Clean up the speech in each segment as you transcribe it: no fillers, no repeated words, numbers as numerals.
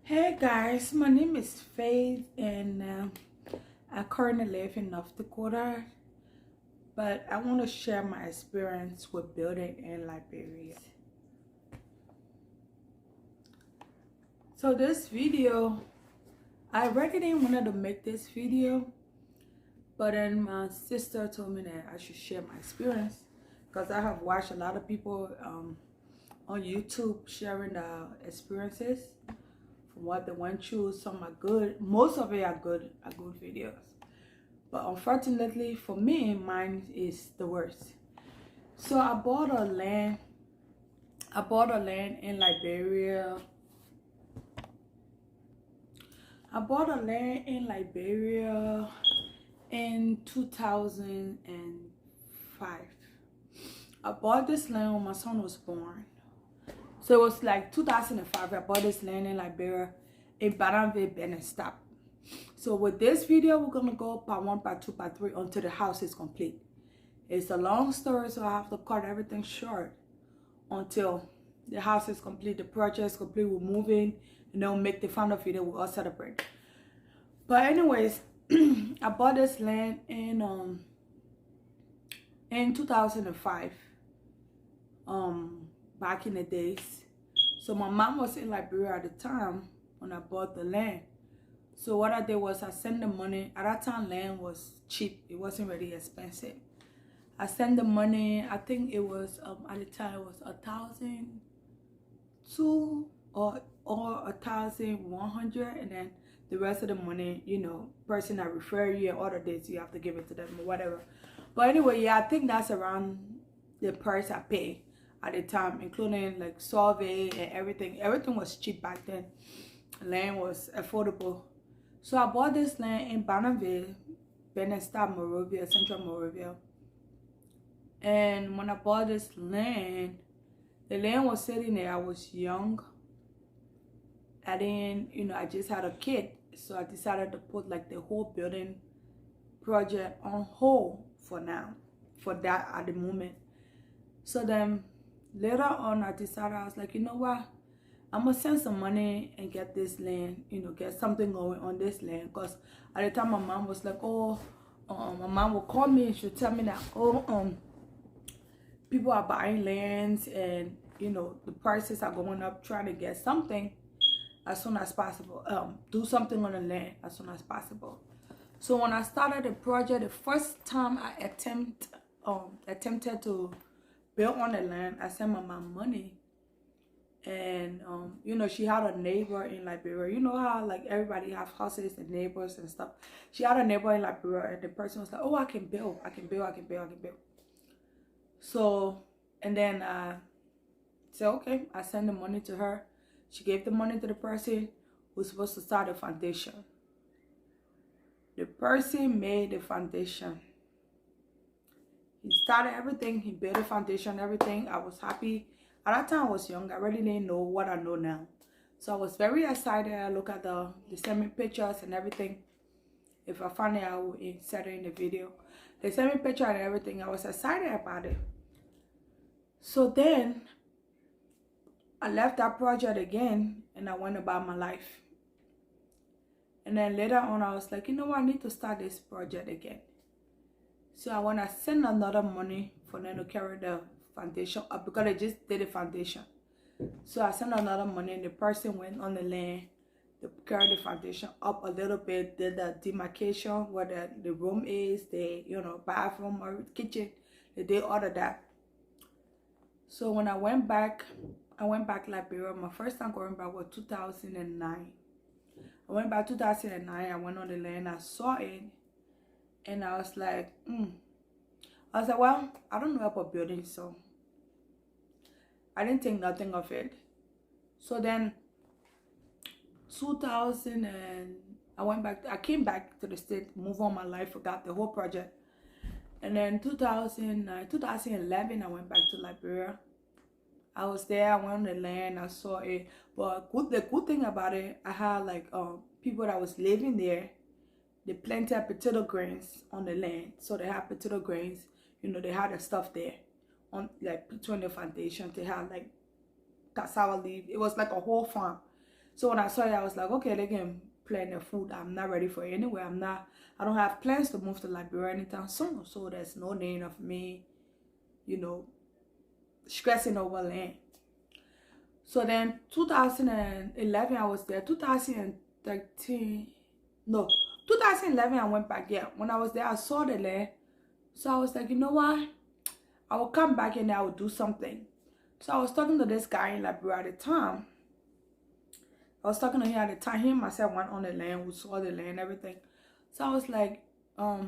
Hey guys, my name is Faith and I currently live in North Dakota, but I want to share my experience with building in Liberia. So this video, I already didn't wanted to make this video, but then my sister told me that I should share my experience because I have watched a lot of people on YouTube sharing their experiences from what they went through. Some are good, most of it are good videos. But unfortunately for me, mine is the worst. So I bought a land. In Liberia. I bought a land in Liberia in 2005. I bought this land when my son was born. So it was like 2005. I bought this land in Liberia in Monrovia, Benin. So with this video, we're gonna go part 1, part 2, part 3 until the house is complete. It's a long story, so I have to cut everything short until the house is complete, the project is complete, we're moving, and then we'll make the final video, we'll all celebrate. But anyways, I bought this land in 2005, back in the days. So my mom was in Liberia at the time when I bought the land. So what I did was I sent the money. At that time, land was cheap. It wasn't really expensive. I sent the money. I think it was at the time it was 1,200 or 1,100, and then the rest of the money, person that refer you and other days you have to give it to them or whatever. But anyway, yeah, I think that's around the price I paid at the time, including like survey and everything. Everything was cheap back then. Land was affordable. So I bought this land in Monrovia, Monrovia, Central Monrovia. And when I bought this land, the land was sitting there. I was young. I didn't, I just had a kid. So I decided to put like the whole building project on hold for now, for that at the moment. So then later on, I decided, I was like, you know what? I'm gonna send some money and get this land, get something going on this land. Because at the time, my mom was like, my mom would call me and she'd tell me that, people are buying lands and, the prices are going up, trying to get something as soon as possible. Do something on the land as soon as possible. So when I started the project, the first time I attempted to build on the land, I sent my mom money. And she had a neighbor in Liberia. You know how like everybody have houses and neighbors and stuff. She had a neighbor in Liberia, and the person was like, oh, I can build. So, and then I said, okay. I sent the money to her. She gave the money to the person who was supposed to start the foundation. The person made the foundation. He started everything. He built the foundation, everything. I was happy. At that time, I was young. I really didn't know what I know now. So I was very excited. I look at the sent me pictures and everything. If I find it, I will insert it in the video. They sent me pictures and everything. I was excited about it. So then, I left that project again, and I went about my life. And then later on, I was like, you know what? I need to start this project again. So I want to send another money for them to carry the foundation up, because I just did the foundation. So I sent another money, and the person went on the land to carry the foundation up a little bit, did the demarcation where the room is, the bathroom or kitchen. They did all of that. So when I went back Liberia. My first time going back was 2009. I went back 2009. I went on the land. I saw it, and I was like, I was like, well, I don't know about building, so I didn't think nothing of it. So then 2000 and I came back to the state, move on my life, forgot the whole project. And then 2011, I went back to Liberia. I was there, I went on the land, I saw it. But the good thing about it, I had like people that was living there. They planted potato grains on the land. So they had potato grains, they had the stuff there on like between the foundation. They had like cassava leaf. It was like a whole farm. So when I saw it, I was like, okay, they can plan the food. I'm not ready for it anyway. I don't have plans to move to Liberia anytime soon. So there's no need of me, you know, stressing over land. So then 2011, I was there. 2013, no, 2011, I went back. Yeah, when I was there, I saw the land. So I was like, you know what? I will come back and I will do something. So I was talking to this guy in Liberia at the time. I was talking to him at the time. Him and myself went on the land. We saw the land and everything. So I was like, I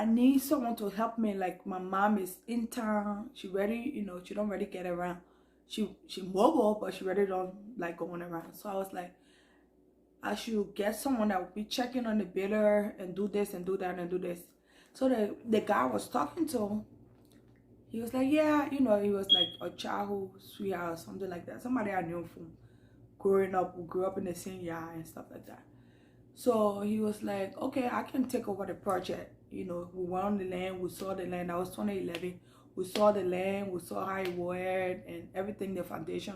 need someone to help me. Like, my mom is in town. She really, you know, she don't really get around. She mobile, but she really don't like going around. So I was like, I should get someone that would be checking on the bidder and do this and do that and do this. So the guy I was talking to, he was like, yeah, you know, he was like a childhood sweetheart or something like that. Somebody I knew from growing up, who grew up in the same yard and stuff like that. So he was like, okay, I can take over the project. You know, we went on the land, we saw the land. That was 2011. We saw the land, we saw how it worked and everything, the foundation.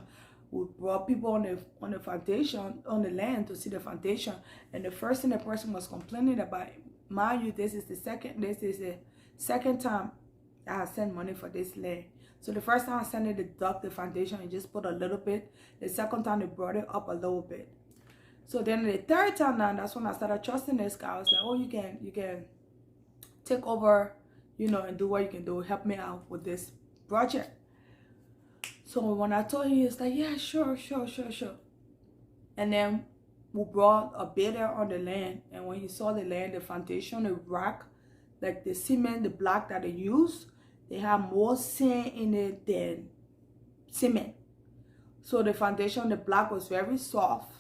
We brought people on the foundation, on the land to see the foundation. And the first thing the person was complaining about, mind you, this is the second time I sent money for this land. So the first time I sent it, they dug the foundation and just put a little bit. The second time they brought it up a little bit. So then the third time now, that's when I started trusting this guy. I was like, oh, you can take over, you know, and do what you can do. Help me out with this project. So when I told him, he was like, yeah, sure. And then we brought a bidder on the land. And when he saw the land, the foundation, the rock, like the cement, the block that they use, they have more sand in it than cement. So the foundation, the block was very soft.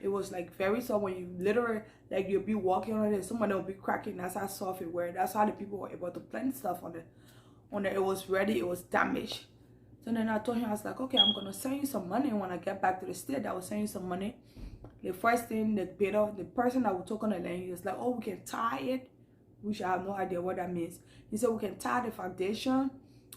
It was like very soft. When you literally, like, you'll be walking on it and someone will be cracking. That's how soft it was. That's how the people were able to plant stuff on it. It was ready, it was damaged. So then I told him, I was like, okay, I'm gonna send you some money when I get back to the state. I will send you some money. The first thing, the bidder, the person that we took on the land, he was like, oh, we can tie it, which I have no idea what that means. He said we can tie the foundation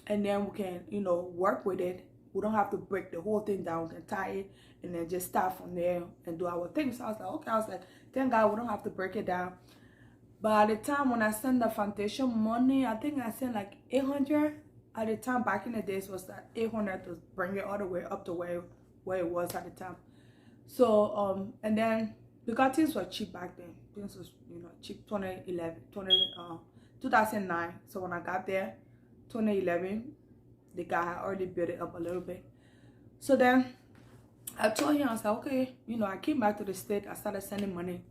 and then we can, you know, work with it. We don't have to break the whole thing down. We can tie it and then just start from there and do our thing. So I was like, okay. I was like, thank God we don't have to break it down. But at the time when I sent the foundation money, I think I sent like 800. At the time, back in the days, was that 800 to bring it all the way up to where it was at the time. So and then because things were cheap back then, things was, you know, cheap. 2009. So when I got there, 2011, the guy had already built it up a little bit. So then I told him, I was like, okay, you know, I came back to the state. I started sending money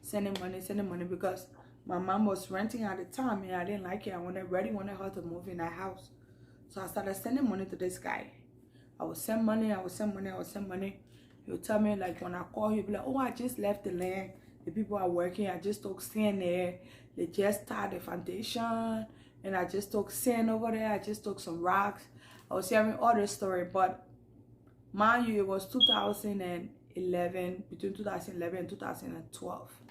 because my mom was renting at the time and I didn't like it. I wanted her to move in that house. So I started sending money to this guy. I would send money. He would tell me, like, when I call, he'd be like, oh, I just left the land. The people are working. I just took sand there. They just tied the foundation. And I just took sand over there. I just took some rocks. I was hearing all this story. But mind you, it was 2011, between 2011 and 2012.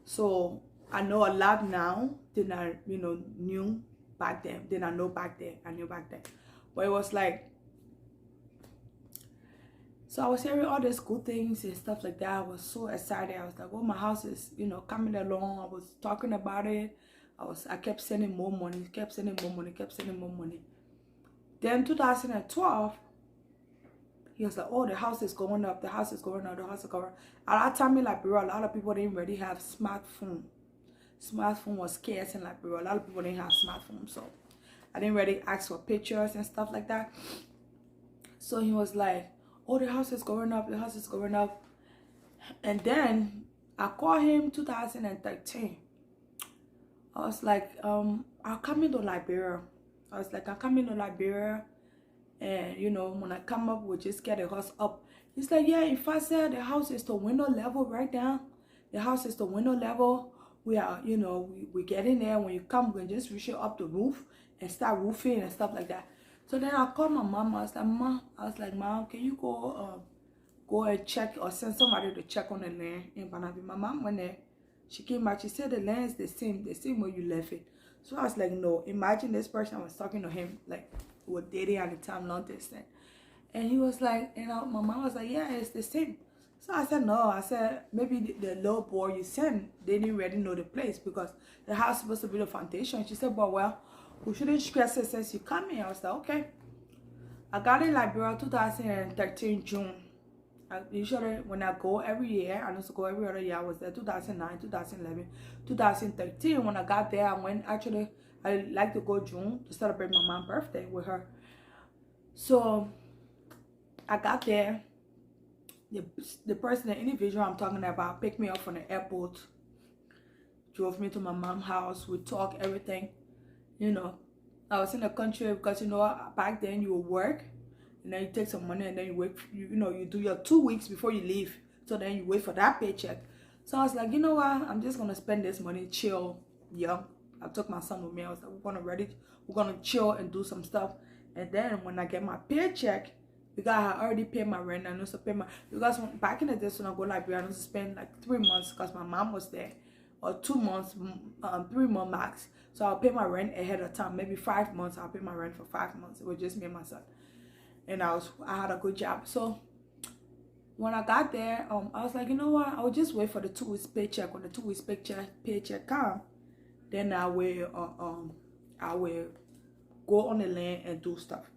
So I know a lot now than I, you know, knew back then. I knew back then. But it was like, so I was hearing all these good things and stuff like that. I was so excited. I was like, oh, my house is, you know, coming along. I was talking about it. I kept sending more money. Then 2012, he was like, oh, the house is going up. At that time in Liberia, a lot of people didn't really have smartphone. Smartphone was scarce in Liberia. A lot of people didn't have smartphones, so I didn't really ask for pictures and stuff like that. So he was like, oh, the house is going up. And then I called him 2013. I was like, I'm coming to Liberia. And, you know, when I come up, we'll just get the house up. He's like, yeah, in fact, sir, the house is to window level right now. The house is to window level. We are, you know, we get in there. When you come, we can just reach it up the roof and start roofing and stuff like that. So then I called my mom. I was like, Mom, can you go and check or send somebody to check on the land in Banabi? My mom went there. She came back. She said the land is the same where you left it. So I was like, no. Imagine this person. I was talking to him, like, we were dating at the time, long distance. And he was like, my mom was like, yeah, it's the same. So I said, no. I said, maybe the little boy you sent, they didn't really know the place because the house is supposed to be the foundation. She said, but well, we shouldn't stress it since you come here. I was like, okay. I got in Liberia 2013 June. Usually when I go every year, I used to go every other year. I was there 2009, 2011, 2013. When I got there, I like to go June to celebrate my mom's birthday with her. So I got there. The person, the individual I'm talking about, picked me up from the airport, drove me to my mom's house. We talked everything. You know, I was in the country because, you know, back then you would work and then you take some money and then you wait, you do your 2 weeks before you leave. So then you wait for that paycheck. So I was like, you know what? I'm just going to spend this money, chill, young. I took my son with me. I was like, we're going to chill and do some stuff. And then when I get my paycheck, because I had already paid my rent, I know to pay because back in the days when I go to Liberia, I used to spend like 3 months because my mom was there, or 2 months, 3 months max. So I'll pay my rent ahead of time, maybe 5 months. I'll pay my rent for 5 months. It was just me and my son, and I had a good job. So when I got there, I was like, you know what? I'll just wait for the 2 weeks paycheck. When the 2 weeks paycheck come, then I will go on the land and do stuff.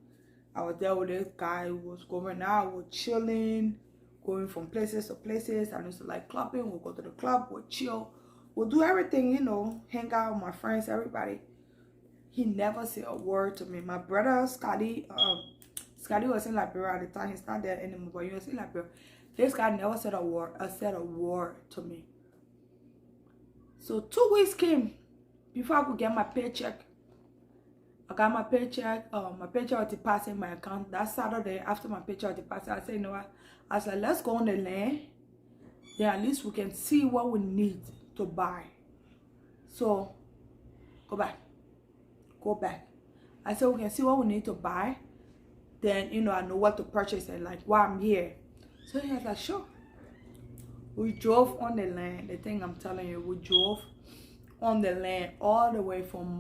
I was there with this guy who was going out, we're chilling, going from places to places. I used to like clubbing. We'll go to the club, we'll chill, we'll do everything, you know, hang out with my friends, everybody. He never said a word to me. My brother Scotty was in Liberia at the time. He's not there anymore, but he was in Liberia. This guy never said a word to me. So 2 weeks came before I could get my paycheck. I got my paycheck. My paycheck was deposited in my account. That Saturday, after my paycheck was deposited, I said, you know what? I was like, let's go on the land. Then at least we can see what we need to buy. So, go back. I said, we can see what we need to buy. Then, you know, I know what to purchase and like why I'm here. So he was like, sure. We drove on the land. The thing I'm telling you, we drove on the land all the way from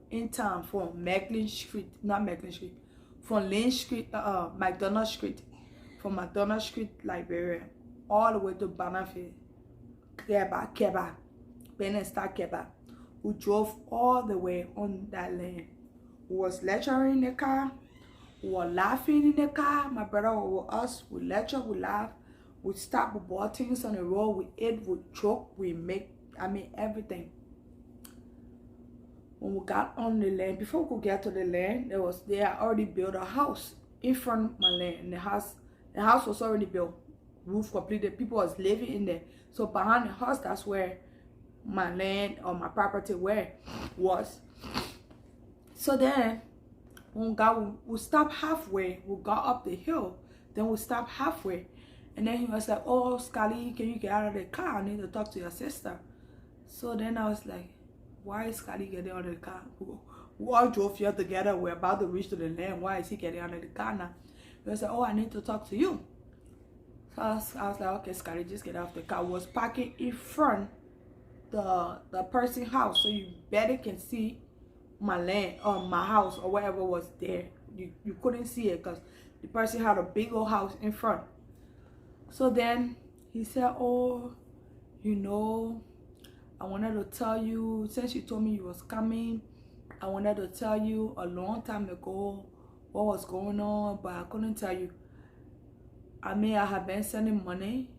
in town, from Lynch Street, McDonald Street, from McDonald Street, Liberia, all the way to Banafie, Keba, Benesta Keba. We drove all the way on that land. We was lecturing in the car, we were laughing in the car. My brother was with us, we lecture, we laugh, we stop, we bought things on the road, we ate, we choked, we make, everything. When we got on the land, before we could get to the land, they had already built a house in front of my land. And the house was already built, roof completed. People was living in there. So behind the house, that's where my land or my property was. So then when we stopped halfway. We got up the hill, then we stopped halfway. And then he was like, oh, Scotty, can you get out of the car? I need to talk to your sister. So then I was like, why is Scotty getting out of the car? We all drove here together. We're about to reach to the land. Why is he getting out of the car now? He was like, oh, I need to talk to you. So I was like, okay, Scotty, just get out of the car. We was parking in front the person's house. So you better can see my land or my house or whatever was there. You couldn't see it because the person had a big old house in front. So then he said, oh, you know, I wanted to tell you, since you told me you was coming, I wanted to tell you a long time ago what was going on, but I couldn't tell you. I have been sending money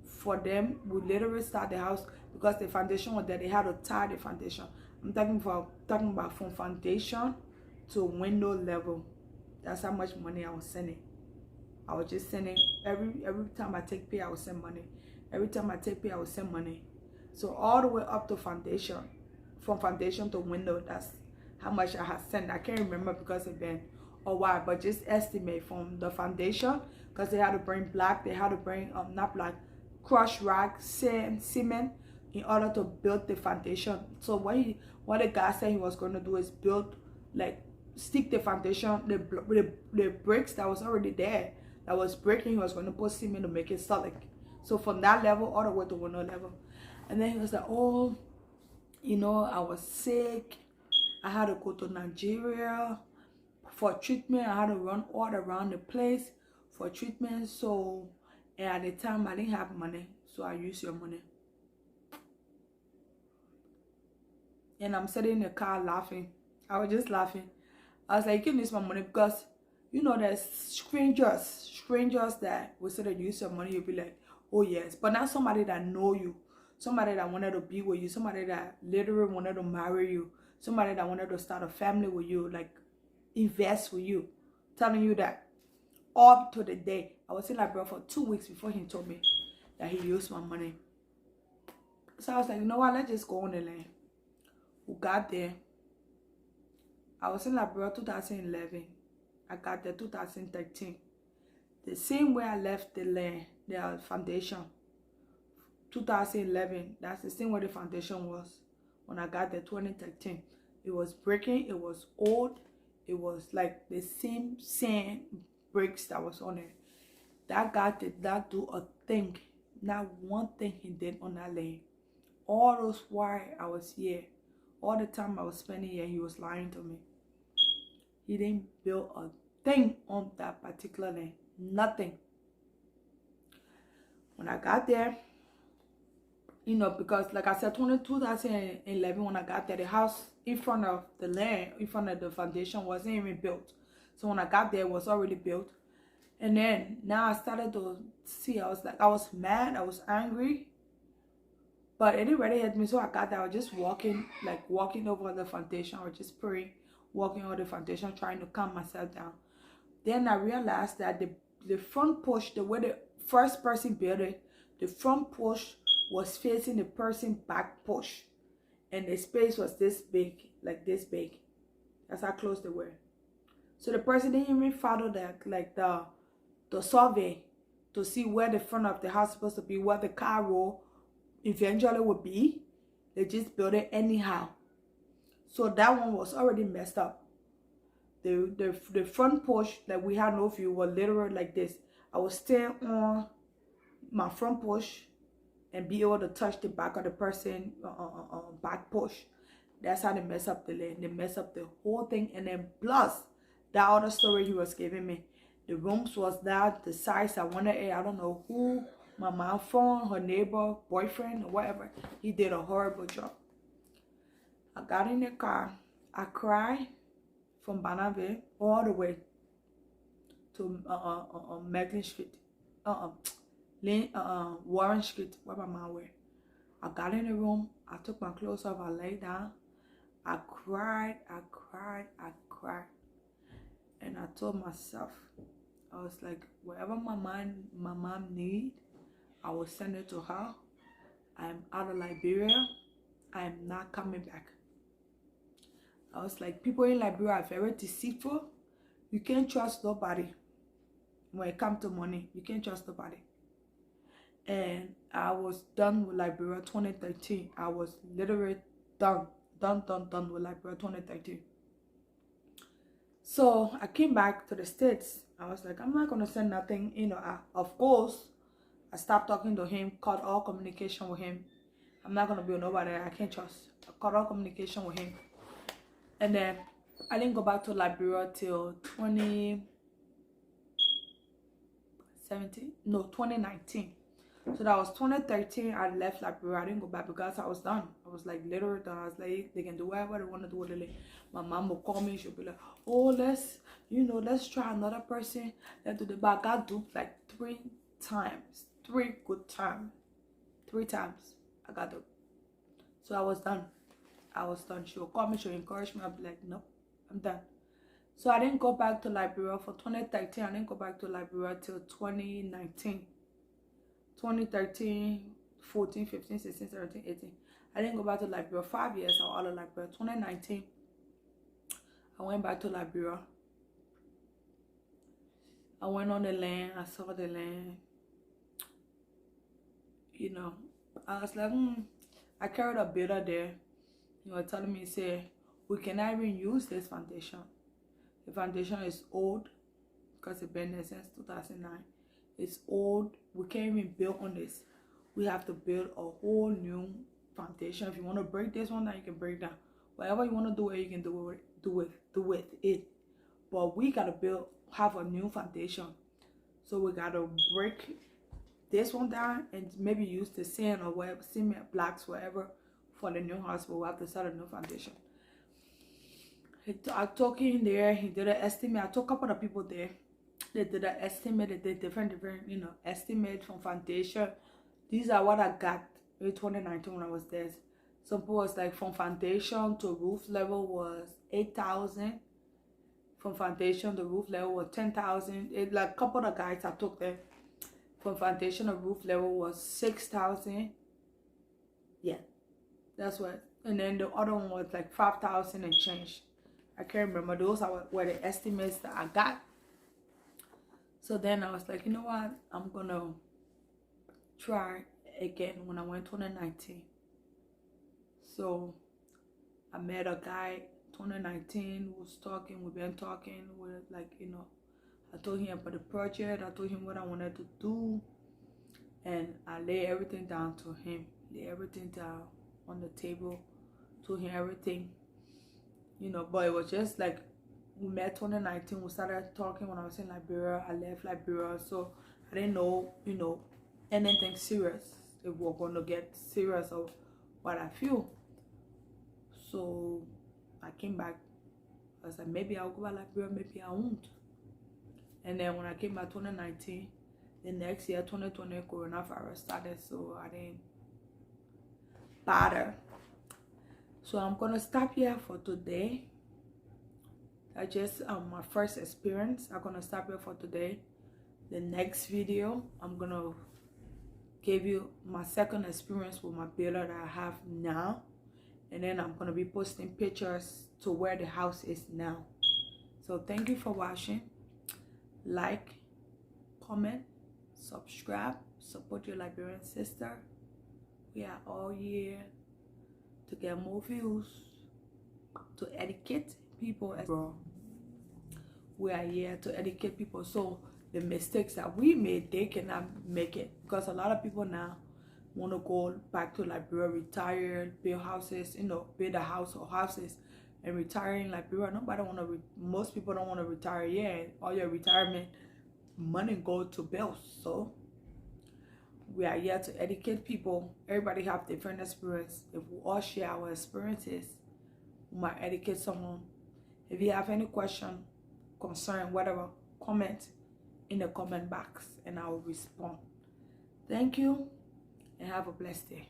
for them. We literally started the house because the foundation was there. They had to tie the foundation. I'm talking about from foundation to window level. That's how much money I was sending. I was just sending every time I take pay, I would send money. Every time I take pay, I would send money. So all the way up to foundation, from foundation to window, that's how much I had sent. I can't remember because it's been a while, but just estimate from the foundation, because they had to bring black, they had to bring not black, crushed rock, sand, cement in order to build the foundation. So what the guy said he was going to do is build, like, stick the foundation, the bricks that was already there, that was breaking, he was going to put cement to make it solid. So from that level all the way to window level. And then he was like, oh, you know, I was sick. I had to go to Nigeria for treatment. I had to run all around the place for treatment. So, and at the time I didn't have money, so I used your money. And I'm sitting in the car laughing. I was just laughing. I was like, you can use my money because, you know, there's strangers that will say that you use your money, you'll be like, oh yes. But not somebody that know you, somebody that wanted to be with you, somebody that literally wanted to marry you, somebody that wanted to start a family with you, like invest with you, telling you that up to the day. I was in Liberia for 2 weeks before he told me that he used my money. So I was like, you know what, let's just go on the land. We got there. I was in Liberia 2011. I got there 2013. The same way I left the land, the foundation, 2011. That's the same way the foundation was when I got there 2013. It was breaking. It was old. It was like the same sand bricks that was on it. That guy did not do a thing. Not one thing he did on that land. All those while I was here, all the time I was spending here, he was lying to me. He didn't build a thing on that particular land. Nothing. When I got there, you know, because like I said, 2011, when I got there, the house in front of the land, in front of the foundation, wasn't even built. So when I got there, it was already built. And then now I started to see, I was mad, I was angry, but it didn't really hit me. So I got there, I was just walking over the foundation, or just praying, walking over the foundation, trying to calm myself down. Then I realized that the front porch, the way the first person built it, the front porch was facing the person's back porch, and the space was this big, like this big. That's how close they were. So the person didn't even follow that, like the survey to see where the front of the house is supposed to be, where the car row eventually would be. They just built it anyhow. So that one was already messed up. The front porch that we had no view was literally like this. I was staying on my front porch and be able to touch the back of the person back porch. That's how they mess up the land. They mess up the whole thing. And then plus that other story he was giving me, the rooms was that the size I wanted it. I don't know who, my mom phone, her neighbor, boyfriend, or whatever. He did a horrible job. I got in the car. I cried from Monrovia all the way to Meglin Street, Warren Street, where my mom were. I got in the room. I took my clothes off. I lay down. I cried. And I told myself, I was like, whatever my mom need, I will send it to her. I am out of Liberia. I am not coming back. I was like, people in Liberia are very deceitful. You can't trust nobody. When it comes to money, you can't trust nobody. And I was done with Liberia 2013. I was literally done with Liberia 2013. So I came back to the States. I was like, I'm not going to send nothing. You know, of course, I stopped talking to him, cut all communication with him. I'm not going to be with nobody I can't trust. I cut all communication with him. And then I didn't go back to Liberia till 2019. So that was 2013. I left Liberia. I didn't go back because I was done. I was like literally done. I was like, they can do whatever they want to do with it. My mom will call me. She'll be like, oh, let's try another person. Let's do the back. I duped like 3 times. 3 good times. 3 times I got duped. So I was done. She will call me. She'll encourage me. I'll be like, nope, I'm done. So I didn't go back to Liberia for 2013. I didn't go back to Liberia till 2019. 2013, 14, 15, 16, 17, 18. I didn't go back to Liberia. 5 years I was out of Liberia. 2019, I went back to Liberia. I went on the land. I saw the land. You know, I was like, I carried a builder there. He was telling me, say, we cannot even use this foundation. The foundation is old because it's been there since 2009. It's old. We can't even build on this. We have to build a whole new foundation. If you want to break this one down, you can break down. Whatever you want to do it, you can do with it. but we gotta have a new foundation. So we gotta break this one down and maybe use the sand or whatever, cement blocks, whatever, for the new house. But we have to start a new foundation. I took him there. He did an estimate. I took a couple of people there. They did an estimate. They did different, estimates from foundation. These are what I got in 2019 when I was there. Some people was like from foundation to roof level was 8,000. From foundation to roof level was 10,000. It like a couple of guys I took there. From foundation to roof level was 6,000. Yeah, that's what. And then the other one was like 5,000 and change. I can't remember. Those were the estimates that I got. So then I was like, you know what? I'm gonna try again when I went 2019. So I met a guy 2019 who was talking. We've been talking with I told him about the project. I told him what I wanted to do, and I laid everything down to him. Lay everything down on the table. Told him everything, But it was just like we met 2019. We started talking when I was in Liberia. I left Liberia, so I didn't know, anything serious. If we're going to get serious of what I feel. So I came back. I was like, maybe I'll go back to Liberia, maybe I won't. And then when I came back 2019, the next year, 2020, coronavirus started, so I didn't bother. So I'm gonna stop here for today. That's just my first experience. I'm gonna stop here for today. The next video, I'm gonna give you my second experience with my builder that I have now. And then I'm gonna be posting pictures to where the house is now. So thank you for watching. Like, comment, subscribe, support your Liberian sister. We are all here to get more views, to educate people as well. We are here to educate people, so the mistakes that we made, they cannot make it. Because a lot of people now want to go back to Liberia, retire, build houses, build a house or houses and retire in Liberia. Most people don't want to retire yet. All your retirement money go to bills. So we are here to educate people. Everybody have different experience. If we all share our experiences, we might educate someone. If you have any question, concern, whatever, comment in the comment box and I will respond. Thank you and have a blessed day.